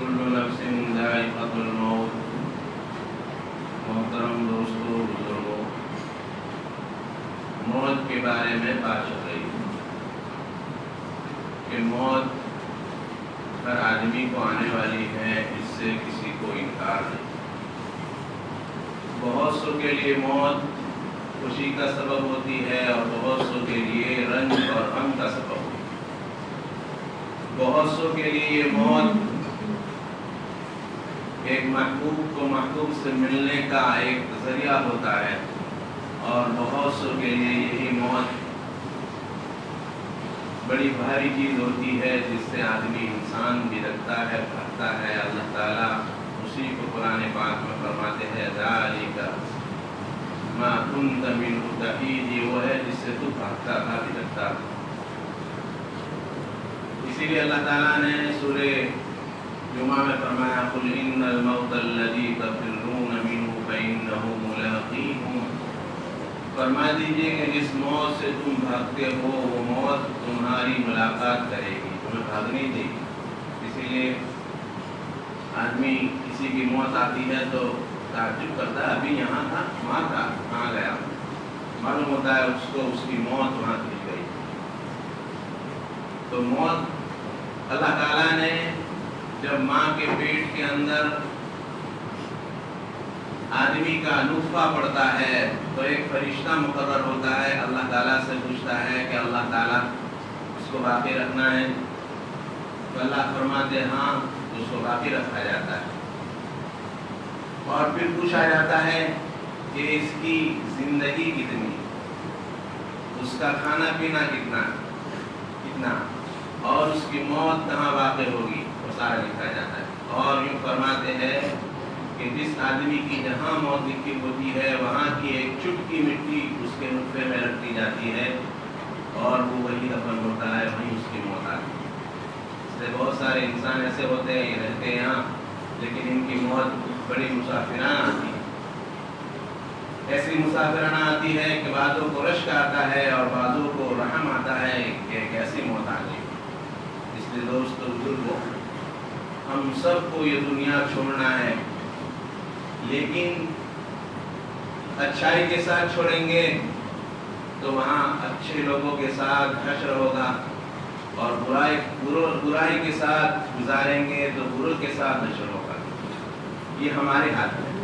कुल्लु नफ्सिन ज़ाइक़तुल मौत। मोहतरम दोस्तों, बुजुर्गों, मौत के बारे में बात चल रही है कि मौत हर आदमी को आने वाली है, इससे किसी को इनकार नहीं। बहुत सौ के लिए मौत खुशी का सबब होती है और बहुत सौ के लिए रंज और गम का सबब होती है। बहुत सौ के लिए ये मौत एक महबूब को महबूब से मिलने का एक जरिया होता है और बहुत सौ के लिए यही मौत बड़ी भारी चीज़ होती है जिससे आदमी इंसान भी लगता है, भागता है। अल्लाह ताला उसी को कुरान पाक में फरमाते हैं, ज़ालिका मा कुन्त मिन्हु तहीद, वो है जिससे तू भागता था, भी लगता था। इसीलिए अल्लाह ताला ने सूरे जुमा में फरमाया, कुल इन्नल मौतल्लज़ी तफ़िर्रून मिन्हु फ़इन्नहु मुलाक़ीकुम। फरमा दीजिए कि जिस मौत से तुम भागते हो वो मौत तुम्हारी मुलाकात करेगी, तुम्हें भागने देगी। इसीलिए आदमी किसी की मौत आती है तो ताज्जुब करता है, अभी यहाँ था, वहाँ था, कहाँ गया। मालूम होता है उसको उसकी मौत वहाँ मिल गई। तो मौत अल्लाह ताला ने जब माँ के पेट के अंदर आदमी का नुत्फा पड़ता है तो एक फरिश्ता मुकर्रर होता है, अल्लाह ताला से पूछता है कि अल्लाह ताला उसको बाकी रखना है, तो अल्लाह फरमाते हैं हाँ, उसको बाकी रखा जाता है। और फिर पूछा जाता है कि इसकी ज़िंदगी कितनी, उसका खाना पीना कितना और उसकी मौत कहाँ वाक़ होगी, वो सारा लिखा जाता है। और यूँ फरमाते हैं कि जिस आदमी की जहाँ मौत लिखी होती है वहाँ की एक चुटकी मिट्टी उसके नुत्फे में रखी जाती है और वो वही दफन होता है, वहीं उसकी मौत आती है। इसलिए बहुत सारे इंसान ऐसे होते हैं, ये रहते हैं यहाँ, लेकिन इनकी मौत बड़ी मुसाफिराना आती है। ऐसी मुसाफिराना आती है कि बाज़ों को रश्क आता है और बाज़ों को रहम आता है कि कैसी मौत आ गई। इसलिए दोस्तों, बुजुर्गों, हम सबको ये दुनिया छोड़ना है, लेकिन अच्छाई के साथ छोड़ेंगे तो वहाँ अच्छे लोगों के साथ हश्र होगा और बुराई के साथ गुजारेंगे तो बुरों के साथ हश्र होगा। ये हमारे हाथ में है।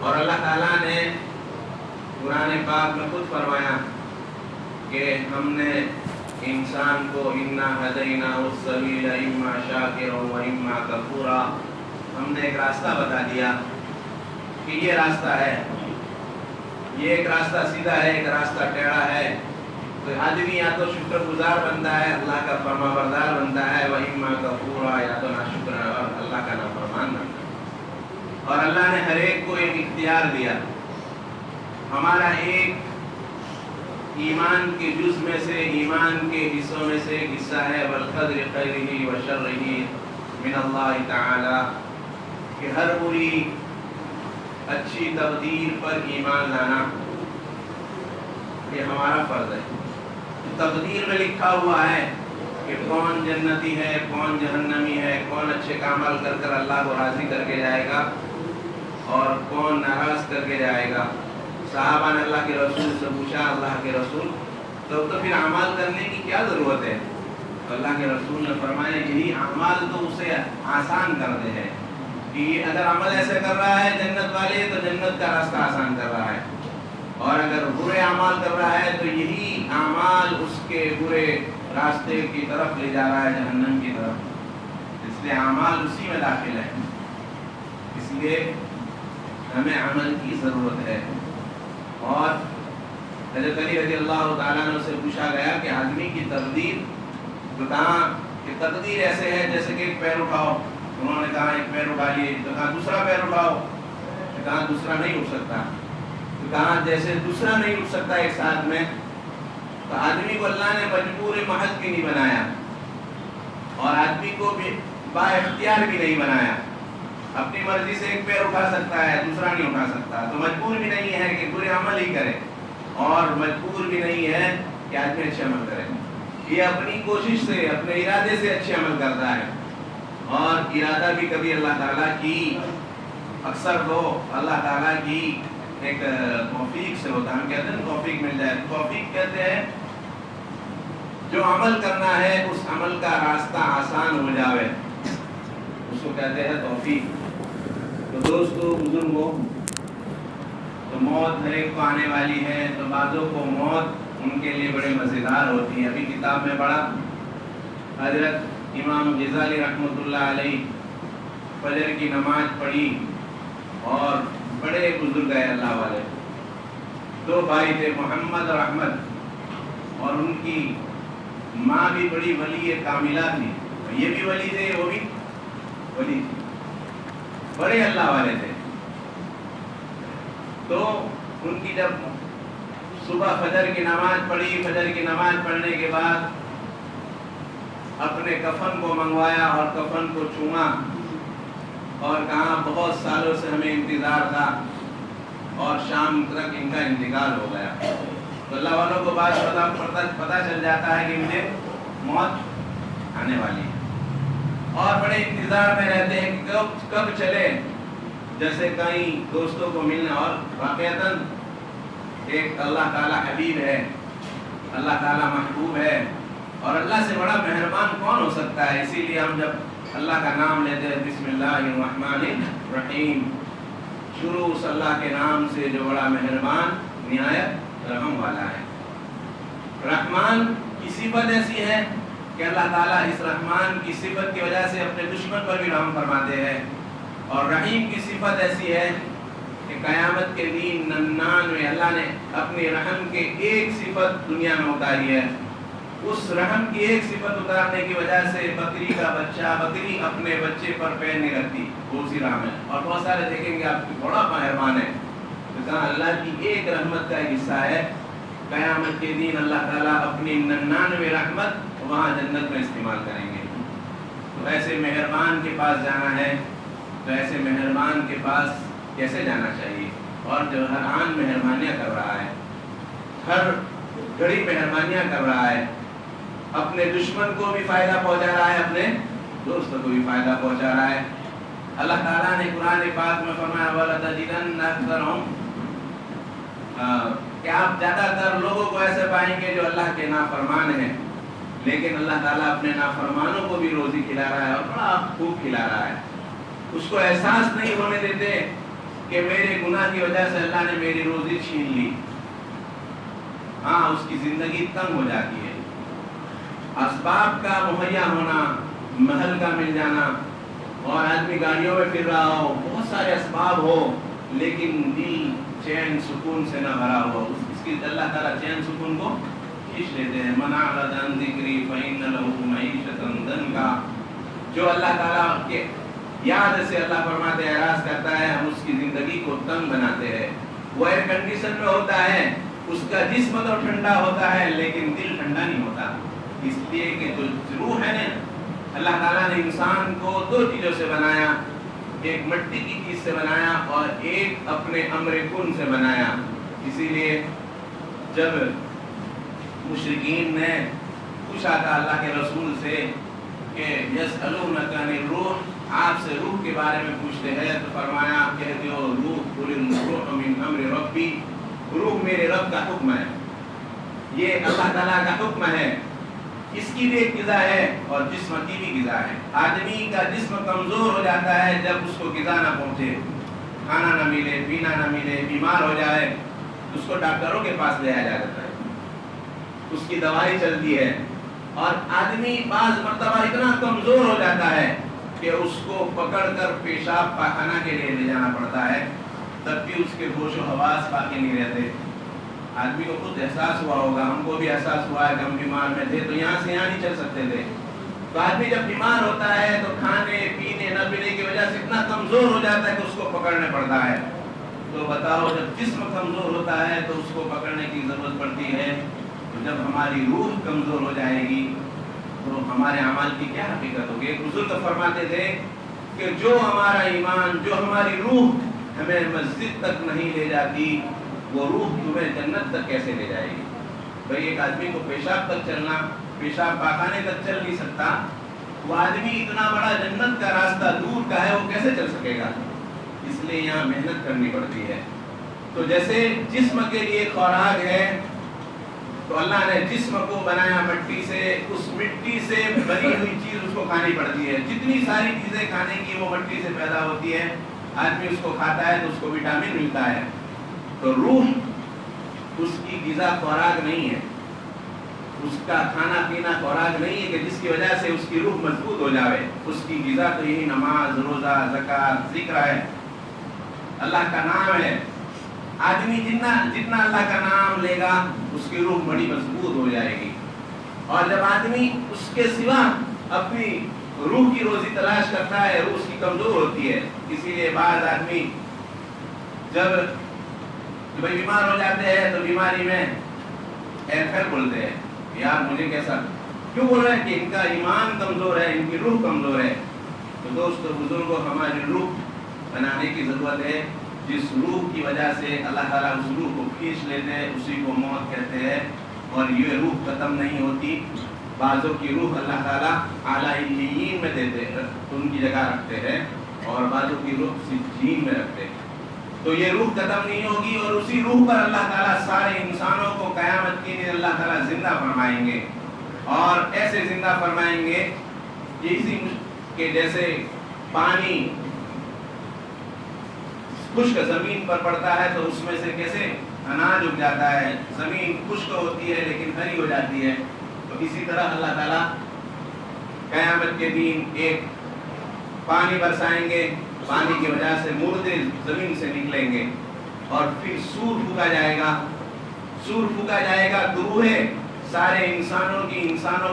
और अल्लाह ताला ने कुरान पाक में खुद फरमाया कि हमने इंसान को इन्ना हदैना उस-सबील इम्मा शाकिरन व इम्मा कफूरा, हमने एक रास्ता बता दिया कि ये रास्ता है, ये एक रास्ता सीधा है, एक रास्ता टेढ़ा है। तो आदमी या तो शुक्रगुजार बनता है, अल्लाह का फरमाबरदार बनता है, व इम्मा कफूरा, या तो नाशुक्र और अल्लाह का नाफरमान बनता है। और अल्लाह ने हर एक को एक इख्तियार दिया। हमारा एक ईमान के जुज़ में से, ईमान के हिस्सों में से एक हिस्सा है वल क़द्रि खैरिही व शर्रिही मिनल्लाहि तआला, कि हर बुरी अच्छी तकदीर पर ईमान लाना ये हमारा फ़र्ज़ है। तकदीर में लिखा हुआ है कि कौन जन्नती है, कौन जहन्नमी है, कौन अच्छे कामल कर कर अल्लाह को राज़ी करके जाएगा और कौन नाराज़ करके जाएगा। सहाबा ने अल्लाह के रसूल से पूछा, अल्लाह के रसूल तो फिर अमाल करने की क्या ज़रूरत है? तो अल्लाह के रसूल ने फरमाया, यही अमाल तो उसे आसान कर दे है कि अगर अमल ऐसे कर रहा है जन्नत वाले तो जन्नत का रास्ता आसान कर रहा है, और अगर बुरे अमाल कर रहा है तो यही अमाल उसके बुरे रास्ते की तरफ ले जा रहा है, जहन्नम की तरफ। इसलिए अमाल उसी में दाखिल है। इसलिए हमें अमल की ज़रूरत है। और हज़रत अली रज़ी अल्लाह ताला अन्हु से पूछा गया कि आदमी की तकदीर, तो कहा कि तकदीर ऐसे है जैसे कि एक पैर उठाओ। उन्होंने कहा एक पैर उठा लिए, तो कहा दूसरा पैर उठाओ, तो कहा दूसरा नहीं उठ सकता। तो कहा जैसे दूसरा नहीं उठ सकता एक साथ में, तो आदमी को अल्लाह ने मजबूर महज भी नहीं बनाया और आदमी को भी बाइख्तियार भी नहीं बनाया। अपनी मर्जी से एक पैर उठा सकता है, दूसरा नहीं उठा सकता। तो मजबूर भी नहीं है कि बुरे अमल ही करे और मजबूर भी नहीं है कि आदमी अच्छे अमल करे। ये अपनी कोशिश से, अपने इरादे से अच्छे अमल करता है। اور ارادہ بھی کبھی اللہ تعالیٰ کی اکثر تو اللہ تعالیٰ کی ایک توفیق سے ہوتا ہے. ہم کہتے ہیں توفیق مل جائے. توفیق کہتے ہیں جو عمل کرنا ہے اس عمل کا راستہ آسان ہو جاوے, اس کو کہتے ہیں توفیق. تو دوستو بزرگوں, تو موت ہر ایک کو آنے والی ہے. تو بعضوں کو موت ان کے لیے بڑے مزیدار ہوتی ہے. ابھی کتاب میں پڑھا, حضرت امام غزالی رحمۃ اللہ علیہ فجر کی نماز پڑھی اور بڑے بزرگ ہے اللہ والے, 2 بھائی تھے محمد اور احمد, اور ان کی ماں بھی بڑی ولی کاملہ تھی. یہ بھی ولی تھے, وہ بھی ولی تھی, بڑے اللہ والے تھے. تو ان کی جب صبح فجر کی نماز پڑھی, فجر کی نماز پڑھنے کے بعد اپنے کفن کو منگوایا اور کفن کو چوما اور کہا بہت سالوں سے ہمیں انتظار تھا اور شام تک ان کا انتقال ہو گیا. تو اللہ والوں کو بات پتہ چل جاتا ہے کہ مجھے موت آنے والی ہے, اور بڑے انتظار میں رہتے ہیں کہ کب چلے, جیسے کئی دوستوں کو ملنا. اور واقعتاً ایک اللہ تعالیٰ حبیب ہے, اللہ تعالیٰ محبوب ہے, اور اللہ سے بڑا مہربان کون ہو سکتا ہے. اسی لیے ہم جب اللہ کا نام لیتے ہیں بسم اللہ الرحمن الرحیم, شروع اس اللہ کے نام سے جو بڑا مہربان نہایت رحم والا ہے. رحمان کی صفت ایسی ہے کہ اللہ تعالیٰ اس رحمان کی صفت کی وجہ سے اپنے دشمن پر بھی رحم فرماتے ہیں. اور رحیم کی صفت ایسی ہے کہ قیامت کے دن 99 اللہ نے اپنے رحم کے ایک صفت دنیا میں اتاری ہے. اس رحم کی ایک صفت اتارنے کی وجہ سے بکری کا بچہ, بکری اپنے بچے پر پیر نہیں رکھتی, وہ اسی رحم ہے. اور بہت سارے دیکھیں گے آپ کی بڑا مہربان ہے, تو کہاں اللہ کی ایک رحمت کا ایک حصہ ہے. قیامت کے دن اللہ تعالیٰ اپنی 99 رحمت وہاں جنت میں استعمال کریں گے. تو ایسے مہربان کے پاس جانا ہے, تو ایسے مہربان کے پاس کیسے جانا چاہیے, اور جو ہر آن مہربانیاں کر رہا ہے, ہر گھڑی مہربانیاں کر رہا ہے, اپنے دشمن کو بھی فائدہ پہنچا رہا ہے, اپنے دوستوں کو بھی فائدہ پہنچا رہا ہے. اللہ تعالیٰ نے قرآن پاک میں فرمایا وَلَتَجِدَنَّ أَكْثَرَهُمْ, کہ آپ زیادہ تر لوگوں کو ایسے پائیں گے جو اللہ کے نافرمان ہیں, لیکن اللہ تعالیٰ اپنے نافرمانوں کو بھی روزی کھلا رہا ہے اور بڑا خوب کھلا رہا ہے. اس کو احساس نہیں ہونے دیتے کہ میرے گناہ کی وجہ سے اللہ نے میری روزی چھین لی. ہاں, اس کی زندگی تنگ ہو جاتی ہے. اسباب کا مہیا ہونا, محل کا مل جانا, اور آدمی گاڑیوں میں پھر رہا ہو, بہت سارے اسباب ہو, لیکن دل چین سکون سے نہ بھرا ہو, اس کی اللہ تعالیٰ چین سکون کو کھینچ لیتے ہیں. مَنْ أَعْرَضَ عَنْ ذِكْرِي فَإِنَّ لَهُ مَعِيشَةً ضَنْكًا, جو اللہ تعالیٰ کے یاد سے اللہ فرماتے اعراض کرتا ہے, ہم اس کی زندگی کو تنگ بناتے ہیں. وہ ایئر کنڈیشن میں ہوتا ہے, اس کا جسم تو ٹھنڈا ہوتا ہے لیکن دل ٹھنڈا نہیں ہوتا. اس لیے کہ جو روح ہے نا, اللہ تعالیٰ نے انسان کو 2 چیزوں سے بنایا, ایک مٹی کی چیز سے بنایا اور ایک اپنے امر کن سے بنایا. اسی لیے جب مشرکین نے پوچھا تھا اللہ کے رسول سے کہ یسألونک عن الروح, آپ سے روح کے بارے میں پوچھتے ہیں, تو فرمایا کہہ دیو روح قل الروح من امر ربی, روح میرے رب کا حکم ہے, یہ اللہ تعالیٰ کا حکم ہے. اس کی بھی ایک غذا ہے اور جسم کی بھی غذا ہے. آدمی کا جسم کمزور ہو جاتا ہے جب اس کو غذا نہ پہنچے, کھانا نہ ملے, پینا نہ ملے, بیمار ہو جائے, اس کو ڈاکٹروں کے پاس لے آیا جاتا ہے, اس کی دوائی چلتی ہے. اور آدمی بعض مرتبہ اتنا کمزور ہو جاتا ہے کہ اس کو پکڑ کر پیشاب پاخانہ کے لیے لے جانا پڑتا ہے, تب بھی اس کے ہوش و حواس باقی نہیں رہتے. آدمی کو خود احساس ہوا ہوگا, ہم کو بھی احساس ہوا ہے کہ ہم بیمار میں تھے تو یہاں سے یہاں نہیں چل سکتے تھے. تو آدمی جب بیمار ہوتا ہے تو کھانے پینے نہ پینے کی وجہ سے اتنا کمزور ہو جاتا ہے کہ اس کو پکڑنے پڑتا ہے. تو بتاؤ, جب جسم کمزور ہوتا ہے تو اس کو پکڑنے کی ضرورت پڑتی ہے, تو جب ہماری روح کمزور ہو جائے گی تو ہمارے اعمال کی کیا حقیقت ہوگی. ایک بزرگ فرماتے تھے کہ جو ہمارا ایمان, جو ہماری روح ہمیں مسجد تک نہیں لے جاتی, وہ روح تمہیں جنت تک کیسے لے جائے گی. بھئی ایک آدمی کو پیشاب تک چلنا, پیشاب پاخانے تک چل نہیں سکتا, वो आदमी इतना बड़ा जन्नत का रास्ता दूर का है, वो कैसे चल सकेगा? इसलिए यहाँ मेहनत करनी पड़ती है। तो जैसे जिस्म के लिए खुराक है, तो अल्लाह ने जिस्म को बनाया मिट्टी से, उस मिट्टी से बनी हुई चीज उसको खानी पड़ती है। जितनी सारी चीजें खाने की वो मिट्टी से पैदा होती है, आदमी उसको खाता है तो उसको विटामिन मिलता है। तो रूह उसकी ग़िज़ा खुराक नहीं है, उसका खाना पीना खुराक नहीं है कि जिसकी वजह से उसकी रूह मजबूत हो जाए। उसकी ग़िज़ा तो यही नमाज, रोज़ा, ज़कात, ज़िक्र है, अल्लाह का नाम है। आदमी जितना अल्लाह का नाम लेगा उसकी रूह बड़ी मजबूत हो जाएगी। और जब आदमी उसके सिवा अपनी रूह की रोजी तलाश करता है, रूह उसकी कमजोर होती है। इसीलिए बाद आदमी जब भाई बीमार हो जाते हैं तो बीमारी में खैर बोलते हैं, यार मुझे कैसा, क्यों बोल रहे हैं कि इनका ईमान कमजोर है, इनकी रूह कमजोर है। तो दोस्तों बुजुर्गों, हमारी रूह बनाने की जरूरत है। जिस रूह की वजह से अल्लाह ताला उस रूह को खींच लेते हैं, उसी को मौत कहते हैं। और ये रूह खत्म नहीं होती। बाज़ों की रूह अल्लाह ताला आला इल्लियीन में देते हैं, तो उनकी जगह रखते हैं, और बाज़ों की रूह सिज्जीन में रखते हैं। तो ये रूह खत्म नहीं होगी, और उसी रूह पर अल्लाह ताला सारे इंसानों को क़यामत के दिन अल्लाह ताला जिंदा फरमाएंगे। और ऐसे जिंदा फरमाएंगे कि इसी के जैसे पानी खुश्क जमीन पर पड़ता है तो उसमें से कैसे अनाज उग जाता है। जमीन खुश्क होती है लेकिन हरी हो जाती है। तो इसी तरह अल्लाह ताला क़यामत के दिन एक पानी बरसाएंगे, पानी की वजह से मुर्दे जमीन से निकलेंगे, और फिर सूर फूका जाएगा। सूर फूका जाएगा तो रूहें सारे इंसानों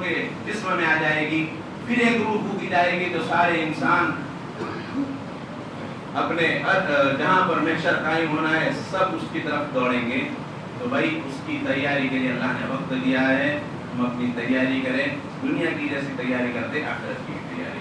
के जिस्म में आ जाएगी। फिर एक रूह फूकी जाएगी तो सारे इंसान अपने जहाँ पर महशर कायम होना है सब उसकी तरफ दौड़ेंगे। तो भाई उसकी तैयारी के लिए अल्लाह ने वक्त दिया है, हम अपनी तैयारी करें, दुनिया की जैसी तैयारी करते आखिरत की तैयारी।